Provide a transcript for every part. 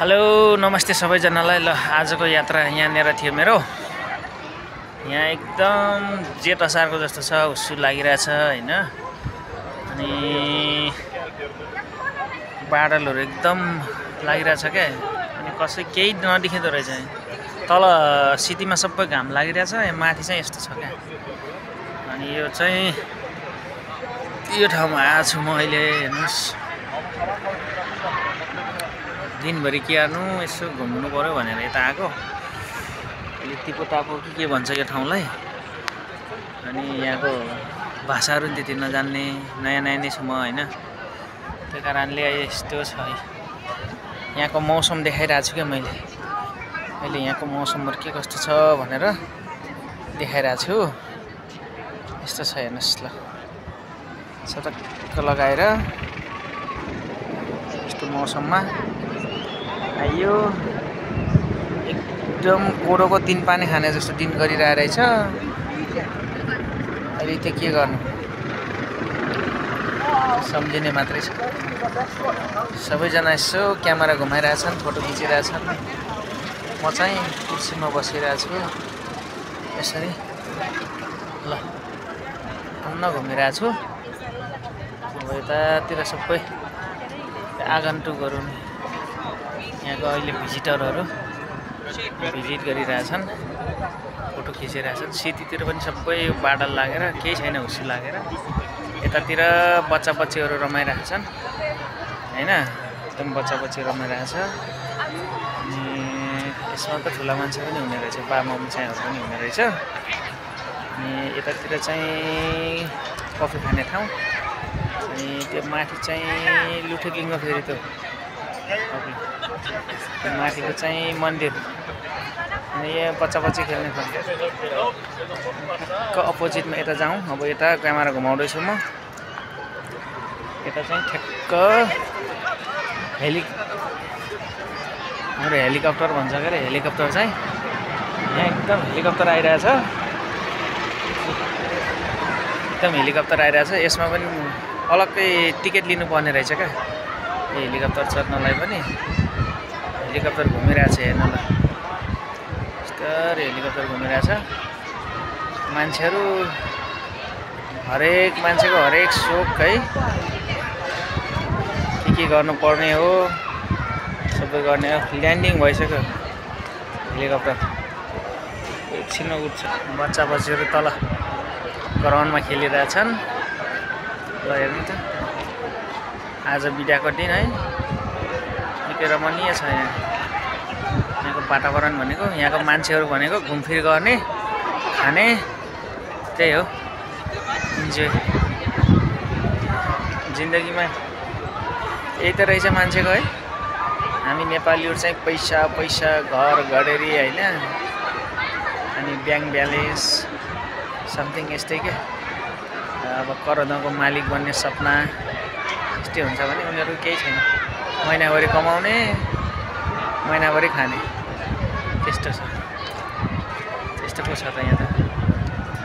Hello नमस्ते सबैजनालाई। ल आजको यात्रा यहाँनिर थियो मेरो। यहाँ एकदम जेठ असारको जस्तो छ, हुस्सु लागिरहेछ हैन। अनि बादलहरू एकदम लागिरहेछ क्या। अनि कसै केही नदेखिँदो रहेछ। तल सिटीमा सबै घाम लागिरहेछ, यहाँ माथि चाहिँ यस्तो छ क्या। अनि यो चाहिँ यो ठाउँमा आएको छु म अहिले। हेर्नुहोस् दिनभरि के गर्नु, यसो घुम्नु पर्यो भनेर यता आएको। अहिले तिपो टापो के भन्छ यो ठाउँलाई। अनि यहाँको भाषाहरू पनि त्यति नजान्ने, नयाँ नयाँ नै छु म हैन। त्यही कारणले यस्तो छ। यहाँको मौसम देखाइरहेको छु क्या मैले। अहिले यहाँको मौसमहरू के कस्तो छ भनेर देखाइरहेको छु। यस्तो छ हेर्नुहोस् ल, सटक्क लगाएर यस्तो मौसममा आयो। एकदम कोडोको दिन पानी खाने जस्तो दिन गरिरहेको रहेछ। अहिले त्यो के गर्नु, सम्झिने मात्रै छ। सबैजना यसो क्यामेरा घुमाइरहेछन्, फोटो खिचिरहेछन्। म चाहिँ कुर्सीमा बसिरहेको छु यसरी। ल अन्न घुमिरहेको छु। अब यतातिर सबै आगन्तुकहरू, यहाँको अहिले भिजिटरहरू भिजिट गरिरहेछन्, फोटो खिचिरहेछन्। सिटीतिर पनि सबै बादल लागेर केही छैन, हुस्सु लागेर। यतातिर बच्चा बच्चीहरू रमाइरहेछन् हैन। एकदम बच्चा बच्ची रमाइरहेछ। अनि यसमा त ठुला मान्छे पनि हुने रहेछ, बामचाहरू पनि हुने रहेछ। अनि यतातिर चाहिँ कफी खाने ठाउँ। अनि त्यो माथि चाहिँ लुठेकिङको फेरि त्यो माथिको चाहिँ मन्दिर। अनि यहाँ बच्चा बच्ची खेल्ने ठाउँ। ठ्याक्क अपोजिटमा यता जाउँ। अब यता क्यामेरा घुमाउँदैछु म। यता चाहिँ ठ्याक्क हाम्रो हेलिकप्टर भन्छ के अरे, हेलिकप्टर चाहिँ यहाँ एकदम हेलिकप्टर आइरहेछ। एकदम हेलिकप्टर आइरहेछ। यसमा पनि अलग्गै टिकट लिनुपर्ने रहेछ क्या, यो हेलिकप्टर चढ्नलाई पनि। हेलिकप्टर घुमिरहेछ हेर्नु ल, यस्तरी हेलिकप्टर घुमिरहेछ। मान्छेहरू हरेक मान्छेको हरेक सोख है, के गर्नुपर्ने हो सबै गर्ने हो। ल्यान्डिङ भइसक्यो हेलिकप्टर, एकछिनमा उठ्छ। बच्चा बच्चीहरू तल ग्राउन्डमा खेलिरहेछन्। ल हेर्नु त, आज बिदाको दिन है। निकै रमणीय छ यहाँको वातावरण भनेको। यहाँको मान्छेहरू भनेको घुमफिर गर्ने, खाने, त्यही हो इन्जोय। जिन्दगीमा यही त रहेछ मान्छेको है। हामी नेपालीहरू चाहिँ पैसा पैसा, घर घडेरी होइन, अनि ब्याङ्क ब्यालेन्स समथिङ यस्तै क्या। अब करोडौँको मालिक बन्ने सपना यस्तै हुन्छ भने उनीहरू केही छैन। महिनाभरि कमाउने, महिनाभरि खाने, त्यस्तो छ। त्यस्तो पो छ त यहाँ त।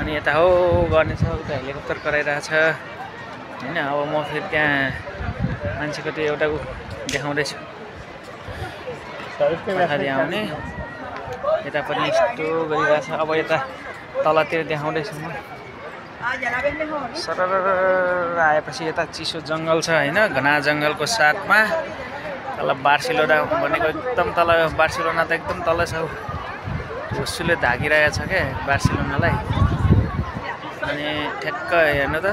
अनि यता हो गर्ने छ, उता हेलिकप्टर कराइरहेछ होइन। अब म फेरि त्यहाँ मान्छेको त्यो एउटा देखाउँदैछु पछाडि आउने। यता पनि यस्तो गरिरहेछ। अब यता तलतिर देखाउँदैछु म। सरर आएपछि यता चिसो जङ्गल छ होइन, घना जङ्गलको साथमा तल बार्सिलोना भनेको एकदम तल। बार्सिलोना त एकदम तल छ, हुस्सुले ढाकिरहेको छ क्या बार्सिलोनालाई। अनि ठ्याक्क हेर्नु त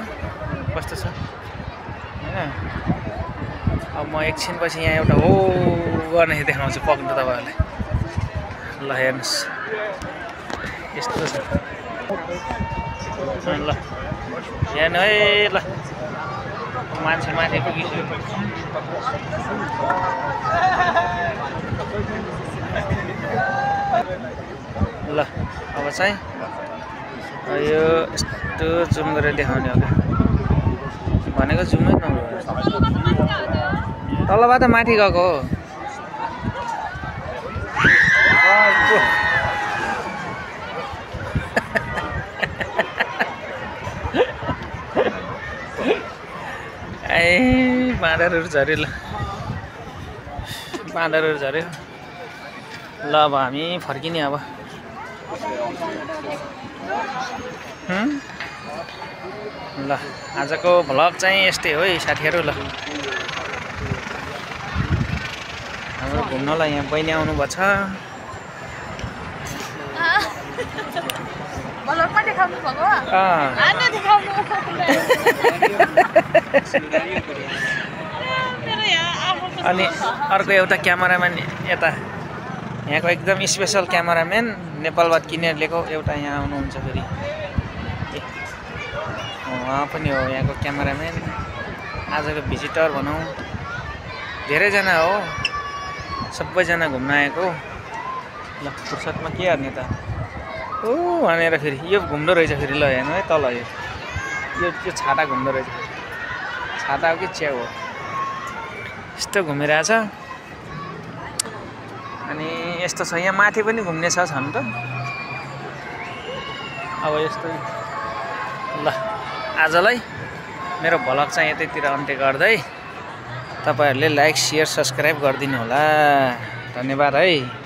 कस्तो छ होइन। अब म एकछिनपछि यहाँ एउटा हो गर्ने देखाउँछु, पक्नु तपाईँहरूलाई। ल हेर्नुहोस् यस्तो छ ल, हेर्नु है ल। मान्छे माथि पुगिसक्यो। ल अब चाहिँ यो यस्तो जुम गरेर देखाउने हो क्या। भनेको जुमै नहुनु, तलबाट माथि गएको हो। ए बाँदरहरू झऱ्यो ल। बाँदरहरू झऱ्यो। ल अब हामी फर्किने अब। ल आजको भ्लग चाहिँ यस्तै हो है साथीहरू। ल हाम्रो घुम्नलाई यहाँ बहिनी आउनुभएको छ। अनि अर्को एउटा क्यामेराम्यान यता यहाँको एकदम स्पेसल क्यामेराम्यान नेपालबाट किनेर ल्याएको एउटा यहाँ आउनुहुन्छ फेरि। उहाँ पनि हो यहाँको क्यामेराम्यान, आजको भिजिटर भनौँ। धेरैजना हो, सबैजना घुम्न आएको। ल फुर्सदमा के गर्ने त भनेर फेरि यो घुम्दो रहेछ फेरि। ल हेर्नु है तल यो छाता घुम्दो रहेछ। छाता हो कि च्याउ हो, यस्तो घुमिरहेछ। अनि यस्तो छ यहाँ माथि पनि घुम्ने छ छन् त। अब यस्तो ल आजलाई मेरो भ्लग चाहिँ यतैतिर अन्त्य गर्दै तपाईहरुले लाइक शेयर सब्स्क्राइब गरिदिनु होला। धन्यवाद है।